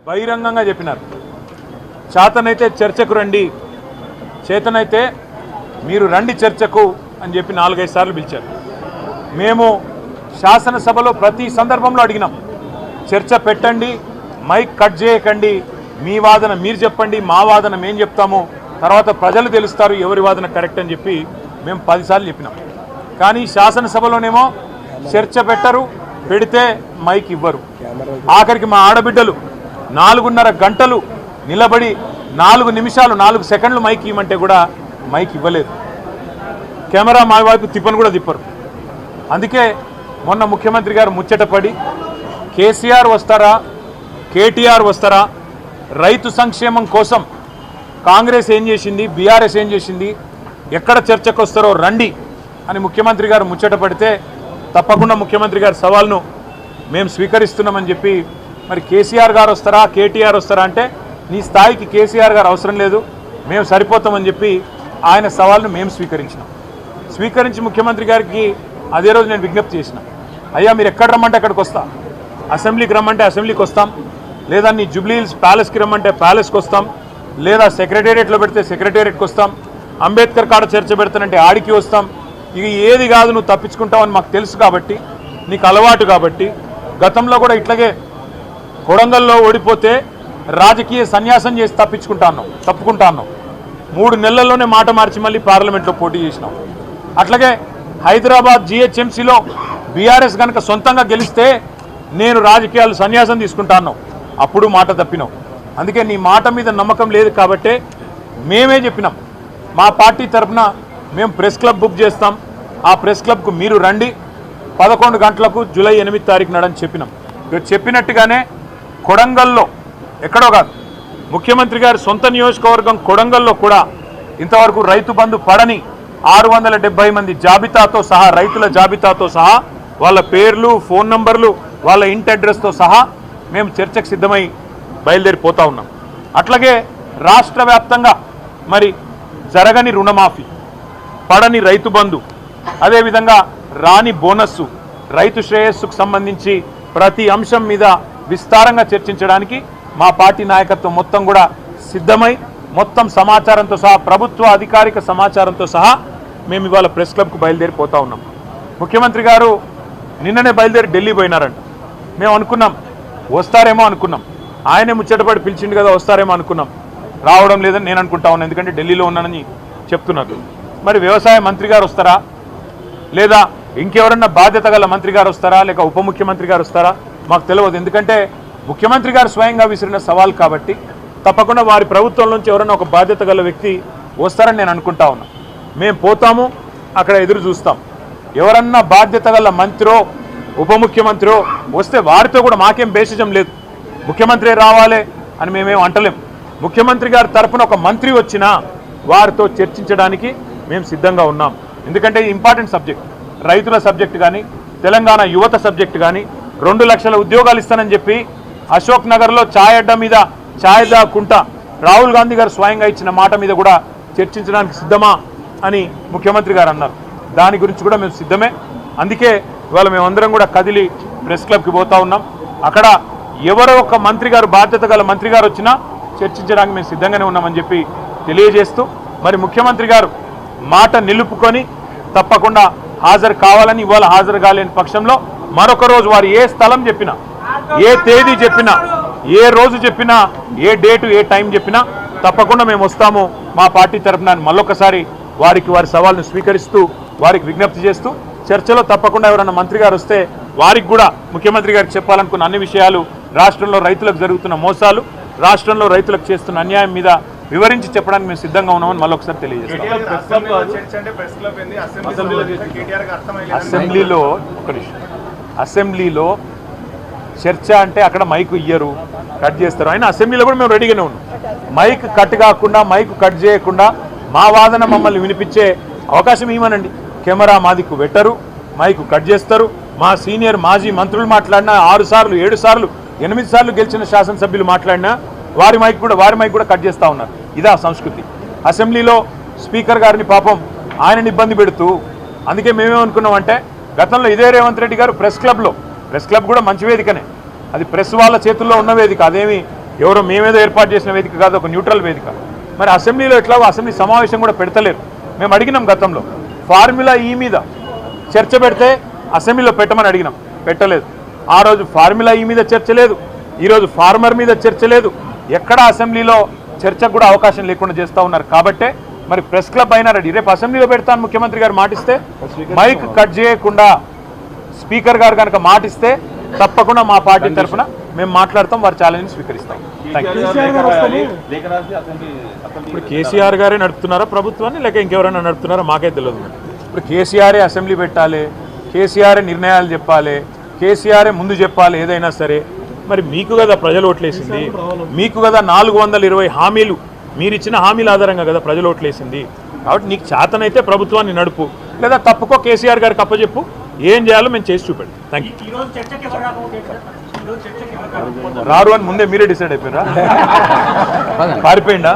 బహిరంగంగా చెప్పినారు. చేతనైతే చర్చకు రండి, చేతనైతే మీరు రండి చర్చకు అని చెప్పి 4-5 సార్లు పిలిచారు. మేము శాసనసభలో ప్రతి సందర్భంలో అడిగినాం, చర్చ పెట్టండి, మైక్ కట్ చేయకండి, మీ వాదన మీరు చెప్పండి, మా వాదన మేము చెప్తాము, తర్వాత ప్రజలు తెలుస్తారు ఎవరి వాదన కరెక్ట్ అని చెప్పి మేము 10 సార్లు చెప్పినాం. కానీ శాసనసభలోనేమో చర్చ పెట్టరు, పెడితే మైక్ ఇవ్వరు. ఆఖరికి మా ఆడబిడ్డలు 4.5 గంటలు నిలబడి 4 నిమిషాలు 4 సెకండ్లు మైక్ ఇవ్వమంటే కూడా మైక్ ఇవ్వలేదు. కెమెరా మా వైపు తిప్పను కూడా తిప్పరు. అందుకే మొన్న ముఖ్యమంత్రి గారు ముచ్చటపడి కేసీఆర్ వస్తారా, కేటీఆర్ వస్తారా, రైతు సంక్షేమం కోసం కాంగ్రెస్ ఏం చేసింది, బీఆర్ఎస్ ఏం చేసింది, ఎక్కడ చర్చకు వస్తారో రండి అని ముఖ్యమంత్రి గారు ముచ్చటపడితే తప్పకుండా ముఖ్యమంత్రి గారి సవాల్ను మేము స్వీకరిస్తున్నామని చెప్పి, మరి కేసీఆర్ గారు వస్తారా, కేటీఆర్ వస్తారా అంటే నీ స్థాయికి కేసీఆర్ గారు అవసరం లేదు, మేము సరిపోతామని చెప్పి ఆయన సవాల్ను మేము స్వీకరించి ముఖ్యమంత్రి గారికి అదే రోజు నేను విజ్ఞప్తి చేసిన, అయ్యా మీరు ఎక్కడ రమ్మంటే అక్కడికి వస్తా, అసెంబ్లీకి రమ్మంటే అసెంబ్లీకి వస్తాం, లేదా నీ జూబ్లీ హిల్స్ ప్యాలెస్కి రమ్మంటే ప్యాలెస్కి వస్తాం, లేదా సెక్రటేరియట్లో పెడితే సెక్రటేరియట్కి వస్తాం, అంబేద్కర్ కాడ చర్చ పెడతానంటే ఆడికి వస్తాం. ఇక ఏది కాదు నువ్వు తప్పించుకుంటావని మాకు తెలుసు కాబట్టి, నీకు అలవాటు కాబట్టి, గతంలో కూడా ఇట్లాగే కొడంగల్లో ఓడిపోతే రాజకీయ సన్యాసం చేసి తప్పుకుంటాను 3 నెలల్లోనే మాట మార్చి మళ్ళీ పార్లమెంట్లో పోటీ చేసినాం. అట్లాగే హైదరాబాద్ GHMCలో బీఆర్ఎస్ కనుక సొంతంగా గెలిస్తే నేను రాజకీయాలు సన్యాసం తీసుకుంటాను, అప్పుడు మాట తప్పినావు. అందుకే నీ మాట మీద నమ్మకం లేదు కాబట్టే మేమే చెప్పినాం, మా పార్టీ తరఫున మేము ప్రెస్ క్లబ్ బుక్ చేస్తాం, ఆ ప్రెస్ క్లబ్కు మీరు రండి 11 గంటలకు జూలై 8 తారీఖు నాడని చెప్పినాం. చెప్పినట్టుగానే కొడంగల్లో ఎక్కడో కాదు, ముఖ్యమంత్రి గారి సొంత నియోజకవర్గం కొడంగల్లో కూడా ఇంతవరకు రైతు బంధు పడని 670 మంది జాబితాతో సహా, రైతుల జాబితాతో సహా, వాళ్ళ పేర్లు, ఫోన్ నంబర్లు, వాళ్ళ ఇంటి అడ్రస్తో సహా మేము చర్చకు సిద్ధమై బయలుదేరిపోతూ ఉన్నాం. అట్లాగే రాష్ట్ర వ్యాప్తంగా మరి జరగని రుణమాఫీ, పడని రైతు బంధు, అదేవిధంగా రాని బోనస్సు, రైతు శ్రేయస్సుకు సంబంధించి ప్రతి అంశం మీద విస్తారంగా చర్చించడానికి మా పార్టీ నాయకత్వం మొత్తం కూడా సిద్ధమై, మొత్తం సమాచారంతో సహా, ప్రభుత్వ అధికారిక సమాచారంతో సహా మేము ఇవాళ ప్రెస్ క్లబ్కు బయలుదేరిపోతూ ఉన్నాం. ముఖ్యమంత్రి గారు నిన్ననే బయలుదేరి ఢిల్లీ పోయినారంట. మేము అనుకున్నాం వస్తారేమో అనుకున్నాం, ఆయనే ముచ్చటపడి పిలిచిండు కదా వస్తారేమో అనుకున్నాం, రావడం లేదని నేను అనుకుంటా ఉన్నాను, ఎందుకంటే ఢిల్లీలో ఉన్నానని చెప్తున్నారు. మరి వ్యవసాయ మంత్రి గారు వస్తారా, లేదా ఇంకెవరన్నా బాధ్యత గల మంత్రి గారు వస్తారా, లేక ఉప ముఖ్యమంత్రి గారు వస్తారా మాకు తెలియదు. ఎందుకంటే ముఖ్యమంత్రి గారు స్వయంగా విసిరిన సవాల్ కాబట్టి తప్పకుండా వారి ప్రభుత్వం నుంచి ఎవరన్నా ఒక బాధ్యత గల వ్యక్తి వస్తారని నేను అనుకుంటా ఉన్నా. మేము పోతాము, అక్కడ ఎదురు చూస్తాం. ఎవరన్నా బాధ్యత గల మంత్రో ఉప ముఖ్యమంత్రో వస్తే వారితో కూడా మాకేం బేసిజం లేదు, ముఖ్యమంత్రి రావాలి అని మేమేం అంటలేం. ముఖ్యమంత్రి గారి తరఫున ఒక మంత్రి వచ్చినా వారితో చర్చించడానికి మేము సిద్ధంగా ఉన్నాం. ఎందుకంటే ఇంపార్టెంట్ సబ్జెక్ట్, రైతుల సబ్జెక్ట్ కానీ, తెలంగాణ యువత సబ్జెక్ట్ కానీ, 2 లక్షల ఉద్యోగాలు ఇస్తానని చెప్పి అశోక్ నగర్లో ఛాయ్ అడ్డా మీద ఛాయ్ దాక్కుంటా రాహుల్ గాంధీ గారు స్వయంగా ఇచ్చిన మాట మీద కూడా చర్చించడానికి సిద్ధమా అని ముఖ్యమంత్రి గారు అన్నారు. దాని గురించి కూడా మేము సిద్ధమే. అందుకే ఇవాళ మేమందరం కూడా కదిలి ప్రెస్ క్లబ్కి పోతా ఉన్నాం. అక్కడ ఎవరో ఒక మంత్రి గారు, బాధ్యత గల మంత్రి గారు వచ్చినా చర్చించడానికి మేము సిద్ధంగానే ఉన్నామని చెప్పి తెలియజేస్తూ, మరి ముఖ్యమంత్రి గారు మాట నిలుపుకొని తప్పకుండా హాజరు కావాలని, ఇవాళ హాజరు కాలేని పక్షంలో మరొక రోజు వారు ఏ స్థలం చెప్పినా, ఏ తేదీ చెప్పినా, ఏ రోజు చెప్పినా, ఏ డేటు ఏ టైం చెప్పినా తప్పకుండా మేము వస్తాము మా పార్టీ తరఫున. మళ్ళొకసారి వారి సవాల్ను స్వీకరిస్తూ, వారికి విజ్ఞప్తి చేస్తూ, చర్చలో తప్పకుండా ఎవరైనా మంత్రి గారు వస్తే వారికి కూడా ముఖ్యమంత్రి గారికి చెప్పాలనుకున్న అన్ని విషయాలు, రాష్ట్రంలో రైతులకు జరుగుతున్న మోసాలు, రాష్ట్రంలో రైతులకు చేస్తున్న అన్యాయం మీద వివరించి చెప్పడానికి మేము సిద్ధంగా ఉన్నామని మళ్ళొకసారి తెలియజేస్తాం. అసెంబ్లీలో చర్చ అంటే అక్కడ మైకు ఇయ్యరు, కట్ చేస్తారు. అయినా అసెంబ్లీలో కూడా మేము రెడీగానే ఉన్నాం. మైక్ కట్ కాకుండా, మైకు కట్ చేయకుండా మా వాదన మమ్మల్ని వినిపించే అవకాశం ఇవ్వనండి. కెమెరా మాదికు పెట్టరు, మైకు కట్ చేస్తారు. మా సీనియర్ మాజీ మంత్రులు మాట్లాడినా 6 సార్లు 7 సార్లు 8 సార్లు గెలిచిన శాసనసభ్యులు మాట్లాడినా వారి మైక్ కూడా కట్ చేస్తూ ఉన్నారు. ఇదా సంస్కృతి. అసెంబ్లీలో స్పీకర్ గారిని పాపం ఆయనని ఇబ్బంది పెడుతూ, అందుకే మేమేమనుకున్నామంటే గతంలో ఇదే రేవంత్ రెడ్డి గారు ప్రెస్ క్లబ్ కూడా మంచి వేదికనే, అది ప్రెస్ వాళ్ళ చేతుల్లో ఉన్న వేదిక, అదేమి ఎవరో మేమేదో ఏర్పాటు చేసిన వేదిక కాదు, ఒక న్యూట్రల్ వేదిక. మరి అసెంబ్లీలో ఎట్లాగో అసెంబ్లీ సమావేశం కూడా పెడతలేరు. మేము అడిగినాం గతంలో ఫార్ములా ఈ మీద చర్చ పెడితే అసెంబ్లీలో పెట్టమని అడిగినాం, పెట్టలేదు. ఆ రోజు ఫార్ములా ఈ మీద చర్చ లేదు, ఈరోజు ఫార్మర్ మీద చర్చ లేదు. ఎక్కడ అసెంబ్లీలో చర్చకు కూడా అవకాశం లేకుండా చేస్తూ ఉన్నారు. కాబట్టే మరి ప్రెస్ క్లబ్ అయినా రెడీ. రేపు అసెంబ్లీలో పెడతాను ముఖ్యమంత్రి గారు మాటిస్తే, మైక్ కట్ చేయకుండా స్పీకర్ గారు కనుక మాటిస్తే తప్పకుండా మా పార్టీ తరఫున మేము మాట్లాడతాం, వారి ఛాలెంజ్ స్వీకరిస్తాం. ఇప్పుడు కేసీఆర్ గారే నడుపుతున్నారా ప్రభుత్వాన్ని, లేక ఇంకెవరైనా నడుపుతున్నారా మాకే తెలియదు. ఇప్పుడు కేసీఆరే అసెంబ్లీ పెట్టాలి, కేసీఆరే నిర్ణయాలు చెప్పాలి, కేసీఆరే ముందు చెప్పాలి ఏదైనా సరే. మరి మీకు కదా ప్రజలు ఓట్లేసింది, మీకు కదా 420 హామీలు, మీరిచ్చిన హామీల ఆధారంగా కదా ప్రజలు ఓట్లేసింది. కాబట్టి నీకు చేతనైతే ప్రభుత్వాన్ని నడుపు, లేదా తప్పుకో కేసీఆర్ గారికి అప్పచెప్పు, ఏం చేయాలో మేము చేసి చూపెట్టాం. Thank you. రారు అని ముందే మీరే డిసైడ్ అయిపోయారా? పారిపోయిందా?